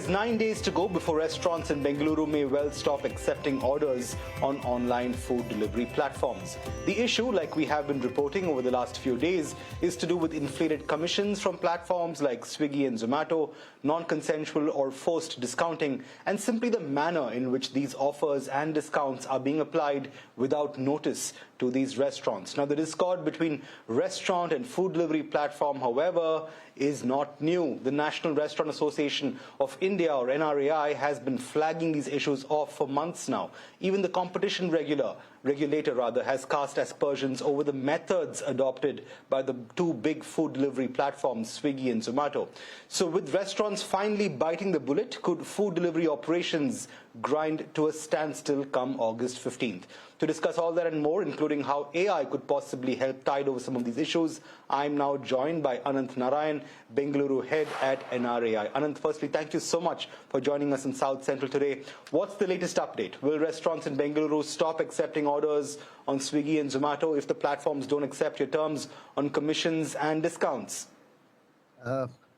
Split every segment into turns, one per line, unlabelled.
9 days to go before restaurants in Bengaluru may well stop accepting orders on online food delivery platforms. The issue, like we have been reporting over the last few days, is to do with inflated commissions from platforms like Swiggy and Zomato, non-consensual or forced discounting, and simply the manner in which these offers and discounts are being applied without notice to these restaurants. Now, the discord between restaurant and food delivery platform, however, is not new. The National Restaurant Association of India, or NRAI, has been flagging these issues off for months now. Even the competition regulator has cast aspersions over the methods adopted by the two big food delivery platforms, Swiggy and Zomato. So with restaurants finally biting the bullet, could food delivery operations grind to a standstill come August 15th? To discuss all that and more, including how AI could possibly help tide over some of these issues, I'm now joined by Nrai, Bengaluru head at NRAI. Anant, firstly, thank you so much for joining us in South Central today. What's the latest update? Will restaurants in Bengaluru stop accepting orders on Swiggy and Zomato if the platforms don't accept your terms on commissions and discounts?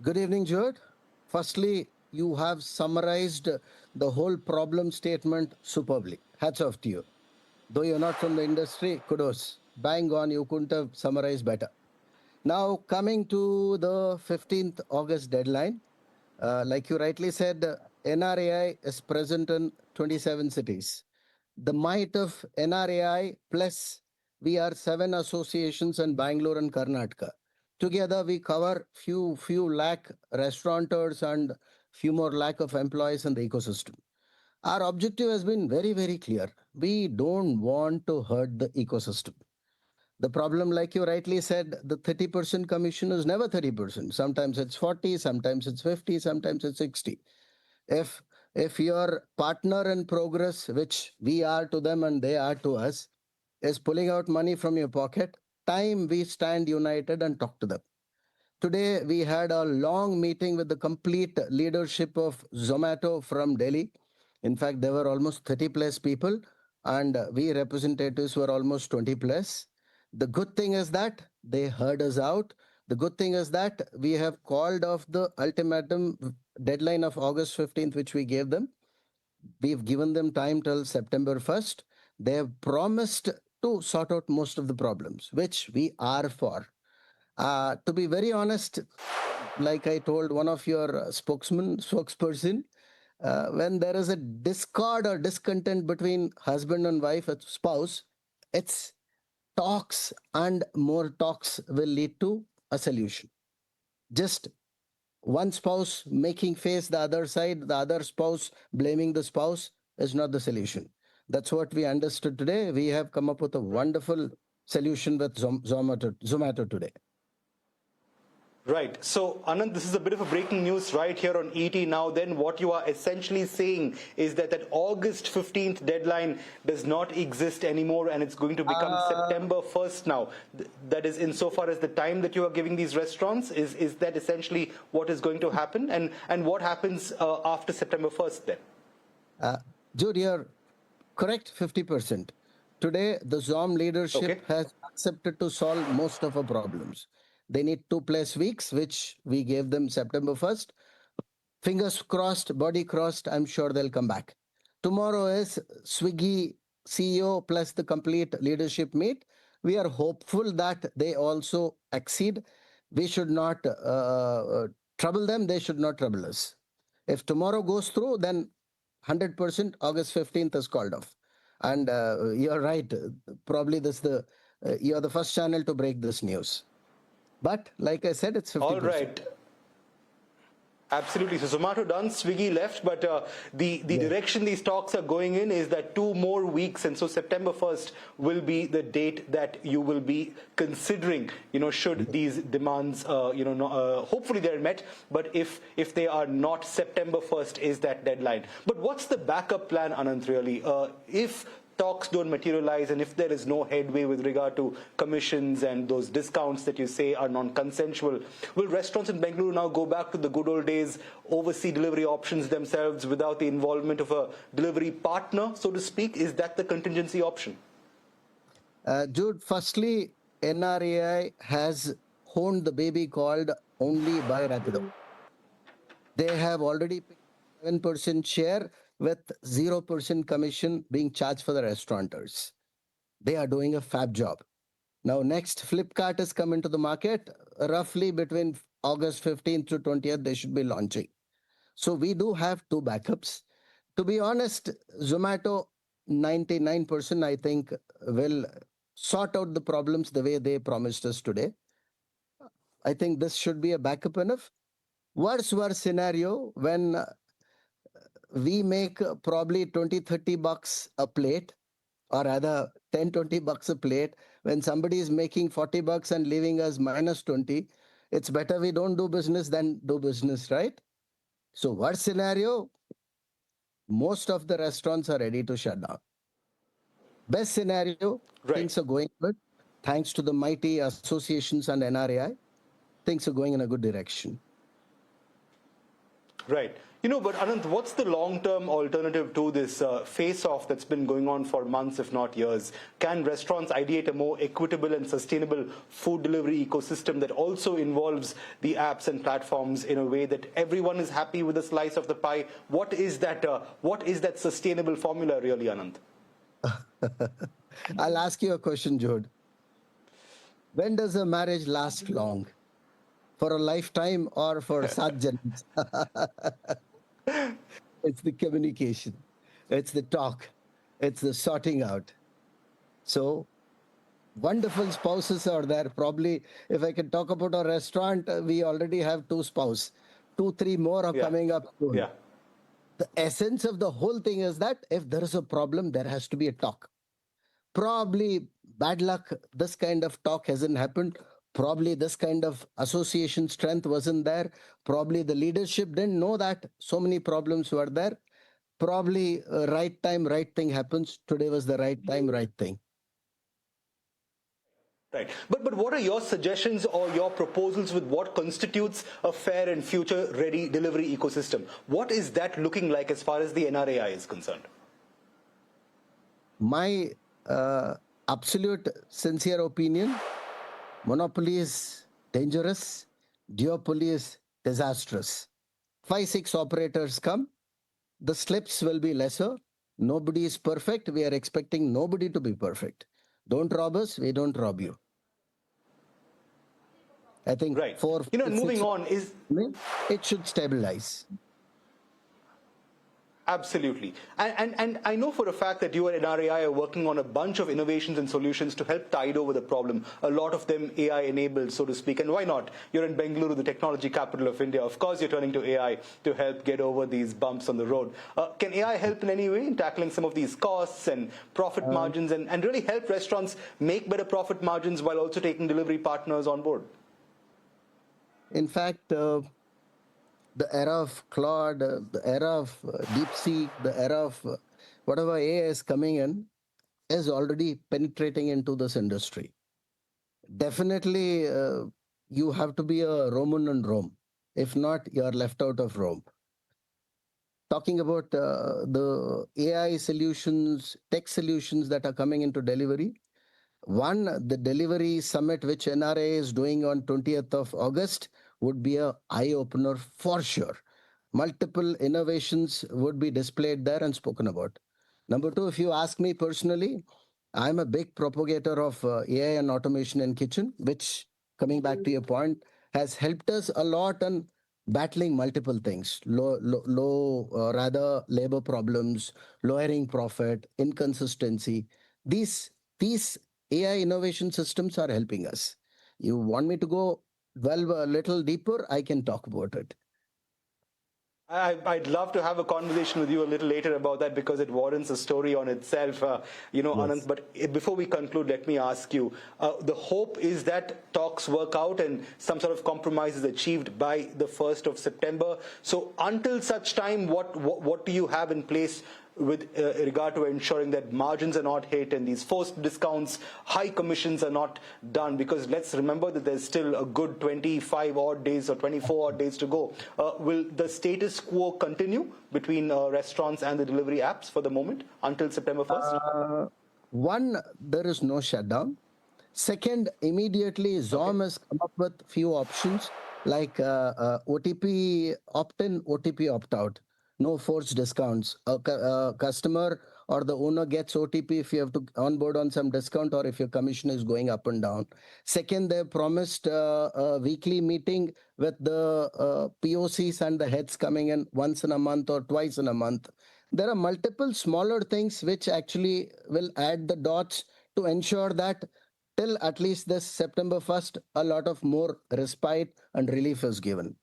Good evening, Jude. Firstly, you have summarized the whole problem statement superbly. Hats off to you. Though you're not from the industry, kudos. Bang on, you couldn't have summarized better. Now, coming to the 15th August deadline, like you rightly said, NRAI is present in 27 cities. The might of NRAI plus we are 7 associations in Bangalore and Karnataka. Together, we cover few lakh restaurateurs and few more lakh of employees in the ecosystem. Our objective has been very, very clear. We don't want to hurt the ecosystem. The problem, like you rightly said, the 30% commission is never 30%. Sometimes it's 40, sometimes it's 50, sometimes it's 60. If your partner in progress, which we are to them and they are to us, is pulling out money from your pocket, time we stand united and talk to them. Today, we had a long meeting with the complete leadership of Zomato from Delhi. In fact, there were almost 30 plus people, and we representatives were almost 20 plus. The good thing is that they heard us out. The good thing is that we have called off the ultimatum deadline of August 15th, which we gave them. We've given them time till September 1st. They have promised to sort out most of the problems, which we are for. To be very honest, like I told one of your spokesperson, when there is a discord or discontent between husband and wife, spouse, it's talks and more talks will lead to a solution. Just one spouse making face the other side, the other spouse blaming the spouse is not the solution. That's what we understood today. We have come up with a wonderful solution with Zomato today.
Right. So, Anand, this is a bit of a breaking news right here on ET now. Then what you are essentially saying is that that August 15th deadline does not exist anymore and it's going to become September 1st now. That is insofar as the time that you are giving these restaurants. Is that essentially what is going to happen? And what happens after September 1st then?
Jude, you're correct 50%. Today, the ZOM leadership has accepted to solve most of our problems. They need 2+ weeks, which we gave them September 1st. Fingers crossed, body crossed, I'm sure they'll come back. Tomorrow is Swiggy CEO plus the complete leadership meet. We are hopeful that they also accede. We should not trouble them. They should not trouble us. If tomorrow goes through, then 100% August 15th is called off. And you're right. Probably you're the first channel to break this news. But like I said, it's 50%.
All right. Absolutely. So Zomato done, Swiggy left, but the direction these talks are going in is that 2 more weeks, and so September 1st will be the date that you will be considering, should these demands, hopefully they're met, but if they are not, September 1st is that deadline. But what's the backup plan, Anant, really? If talks don't materialize and if there is no headway with regard to commissions and those discounts that you say are non-consensual, will restaurants in Bengaluru now go back to the good old days, oversee delivery options themselves without the involvement of a delivery partner, so to speak? Is that the contingency option?
Jude, firstly, NRAI has honed the baby called only by Rapido. They have already picked 7% share with 0% commission being charged for the restaurateurs. They are doing a fab job. Now, next, Flipkart is coming to the market. Roughly between August 15th to 20th, they should be launching. So we do have two backups. To be honest, Zomato 99% I think will sort out the problems the way they promised us today. I think this should be a backup enough. Worse scenario when we make probably 20-30 bucks a plate, or rather 10-20 bucks a plate, when somebody is making 40 bucks and leaving us minus 20. It's better we don't do business than do business, right? So worst scenario, most of the restaurants are ready to shut down. Best scenario,
Right.
things are going good. Thanks to the mighty associations and NRAI, things are going in a good direction.
Right. But Anant, what's the long-term alternative to this face-off that's been going on for months, if not years? Can restaurants ideate a more equitable and sustainable food delivery ecosystem that also involves the apps and platforms in a way that everyone is happy with a slice of the pie? What is that sustainable formula, really, Anant?
I'll ask you a question, Jode. When does a marriage last long? For a lifetime or for Sajjans? It's the communication, it's the talk, it's the sorting out. So, wonderful spouses are there. Probably, if I can talk about a restaurant, we already have two spouses. 2, 3 more are coming up soon.
Yeah.
The essence of the whole thing is that if there is a problem, there has to be a talk. Probably bad luck, this kind of talk hasn't happened. Probably this kind of association strength wasn't there. Probably the leadership didn't know that so many problems were there. Probably right time, right thing happens. Today was the right time, right thing.
Right. But what are your suggestions or your proposals with what constitutes a fair and future-ready delivery ecosystem? What is that looking like as far as the NRAI is concerned?
My absolute sincere opinion, monopoly is dangerous, duopoly is disastrous. 5, 6 operators come, the slips will be lesser. Nobody is perfect. We are expecting nobody to be perfect. Don't rob us, we don't rob you. I think
Right.
4,
Moving
6,
on is
it should stabilize.
absolutely. And I know for a fact that you and NRAI are working on a bunch of innovations and solutions to help tide over the problem, a lot of them AI enabled, so to speak. And why not? You're in Bengaluru, the technology capital of India. Of course, you're turning to AI to help get over these bumps on the road. Can AI help in any way in tackling some of these costs and profit margins and really help restaurants make better profit margins while also taking delivery partners on board?
In fact, the era of Claude, the era of DeepSeek, the era of whatever AI is coming in is already penetrating into this industry. Definitely, you have to be a Roman in Rome. If not, you are left out of Rome. Talking about the AI solutions, tech solutions that are coming into delivery. One, the delivery summit which NRA is doing on 20th of August would be a eye-opener for sure. Multiple innovations would be displayed there and spoken about. Number two, if you ask me personally, I'm a big propagator of AI and automation in kitchen, which, coming back to your point, has helped us a lot on battling multiple things, rather labor problems, lowering profit, inconsistency. These AI innovation systems are helping us. You want me to go delve a little deeper? I can talk about it.
I'd love to have a conversation with you a little later about that because it warrants a story on itself,
Yes.
Anant. But before we conclude, let me ask you, the hope is that talks work out and some sort of compromise is achieved by the 1st of September. So until such time, what do you have in place with regard to ensuring that margins are not hit and these forced discounts, high commissions are not done? Because let's remember that there's still a good 25 odd days or 24 odd days to go. Will the status quo continue between restaurants and the delivery apps for the moment until September 1st?
One, there is no shutdown. Second, immediately Zom has come up with few options like OTP opt-in, OTP opt-out. no forced discounts. A customer or the owner gets OTP if you have to onboard on some discount or if your commission is going up and down. Second, they promised a weekly meeting with the POCs and the heads coming in once in a month or twice in a month. There are multiple smaller things which actually will add the dots to ensure that till at least this September 1st, a lot of more respite and relief is given.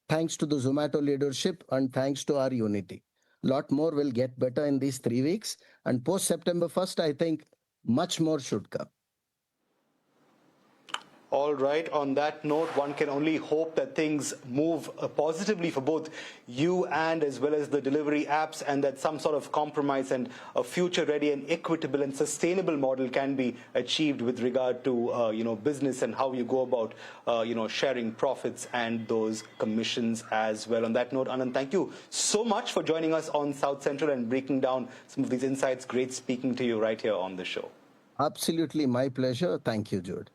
Thanks to the Zomato leadership and thanks to our unity. Lot more will get better in these 3 weeks. And post September 1st, I think much more should come.
All right. On that note, one can only hope that things move positively for both you and as well as the delivery apps, and that some sort of compromise and a future-ready and equitable and sustainable model can be achieved with regard to business and how you go about sharing profits and those commissions as well. On that note, Anand, thank you so much for joining us on South Central and breaking down some of these insights. Great speaking to you right here on the show.
Absolutely my pleasure. Thank you, Jude.